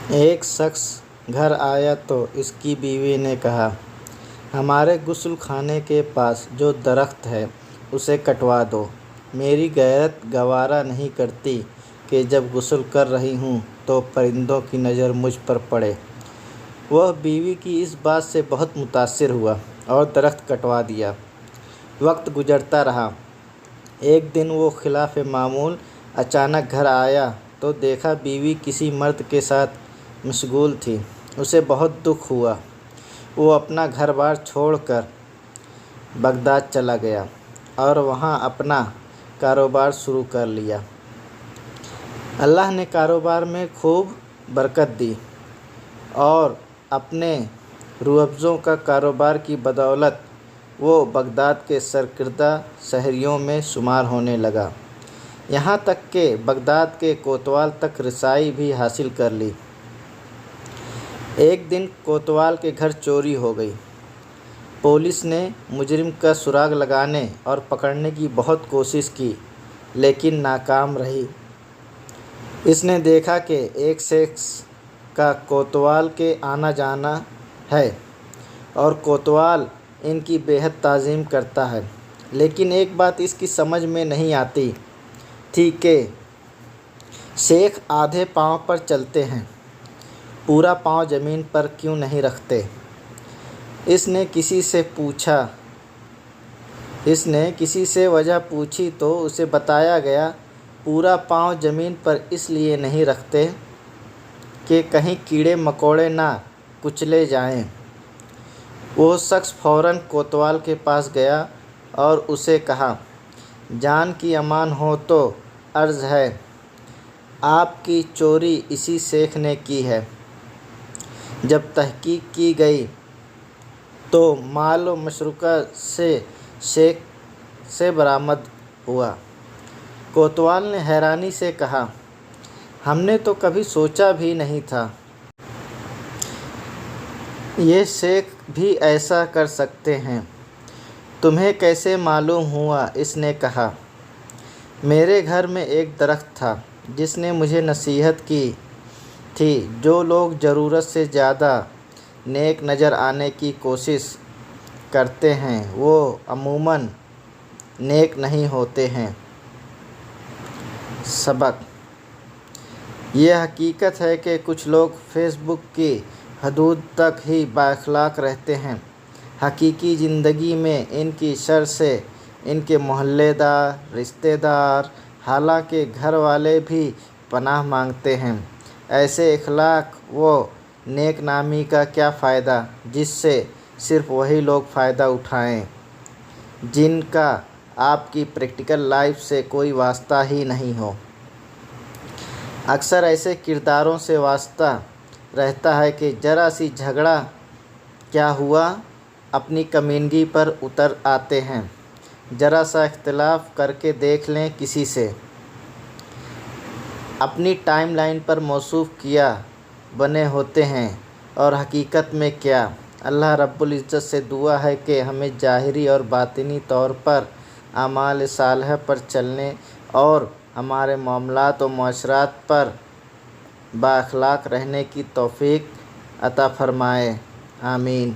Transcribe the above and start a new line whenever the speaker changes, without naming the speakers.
ایک شخص گھر آیا تو اس کی بیوی نے کہا، ہمارے غسل خانے کے پاس جو درخت ہے اسے کٹوا دو۔ میری غیرت گوارا نہیں کرتی کہ جب غسل کر رہی ہوں تو پرندوں کی نظر مجھ پر پڑے۔ وہ بیوی کی اس بات سے بہت متاثر ہوا اور درخت کٹوا دیا۔ وقت گزرتا رہا۔ ایک دن وہ خلاف معمول اچانک گھر آیا تو دیکھا بیوی کسی مرد کے ساتھ مشغول تھی۔ اسے بہت دکھ ہوا۔ وہ اپنا گھر بار چھوڑ کر بغداد چلا گیا اور وہاں اپنا کاروبار شروع کر لیا۔ اللہ نے کاروبار میں خوب برکت دی اور اپنے روح-افزوں کا کاروبار کی بدولت وہ بغداد کے سرکردہ شہریوں میں شمار ہونے لگا، یہاں تک کہ بغداد کے کوتوال تک رسائی بھی حاصل کر لی۔ ایک دن کوتوال کے گھر چوری ہو گئی۔ پولیس نے مجرم کا سراغ لگانے اور پکڑنے کی بہت کوشش کی لیکن ناکام رہی۔ اس نے دیکھا کہ ایک شخص کا کوتوال کے آنا جانا ہے اور کوتوال ان کی بے حد تعظیم کرتا ہے، لیکن ایک بات اس کی سمجھ میں نہیں آتی تھی کہ شیخ آدھے پاؤں پر چلتے ہیں، پورا پاؤں زمین پر کیوں نہیں رکھتے؟ اس نے کسی سے وجہ پوچھی تو اسے بتایا گیا، پورا پاؤں زمین پر اس لیے نہیں رکھتے کہ کہیں کیڑے مکوڑے نہ کچلے جائیں۔ وہ شخص فوراً کوتوال کے پاس گیا اور اسے کہا، جان کی امان ہو تو عرض ہے، آپ کی چوری اسی شیخ نے کی ہے۔ جب تحقیق کی گئی تو مال و مشترکہ شیخ سے برآمد ہوا۔ کوتوال نے حیرانی سے کہا، ہم نے تو کبھی سوچا بھی نہیں تھا یہ شیخ بھی ایسا کر سکتے ہیں۔ تمہیں کیسے معلوم ہوا؟ اس نے کہا، میرے گھر میں ایک درخت تھا جس نے مجھے نصیحت کی تھی، جو لوگ ضرورت سے زیادہ نیک نظر آنے کی کوشش کرتے ہیں وہ عموماً نیک نہیں ہوتے ہیں۔ سبق: یہ حقیقت ہے کہ کچھ لوگ فیس بک کی حدود تک ہی بااخلاق رہتے ہیں، حقیقی زندگی میں ان کی شر سے ان کے محلے دار، رشتہ دار، حالانکہ گھر والے بھی پناہ مانگتے ہیں۔ ایسے اخلاق و نیک نامی کا کیا فائدہ جس سے صرف وہی لوگ فائدہ اٹھائیں جن کا آپ کی پریکٹیکل لائف سے کوئی واسطہ ہی نہیں ہو۔ اکثر ایسے کرداروں سے واسطہ رہتا ہے کہ ذرا سی جھگڑا کیا ہوا، اپنی کمینگی پر اتر آتے ہیں۔ ذرا سا اختلاف کر کے دیکھ لیں کسی سے، اپنی ٹائم لائن پر موصوف کیا بنے ہوتے ہیں اور حقیقت میں کیا؟ اللہ رب العزت سے دعا ہے کہ ہمیں ظاہری اور باطنی طور پر اعمال صالحہ پر چلنے اور ہمارے معاملات و معاشرات پر بااخلاق رہنے کی توفیق عطا فرمائے۔ آمین۔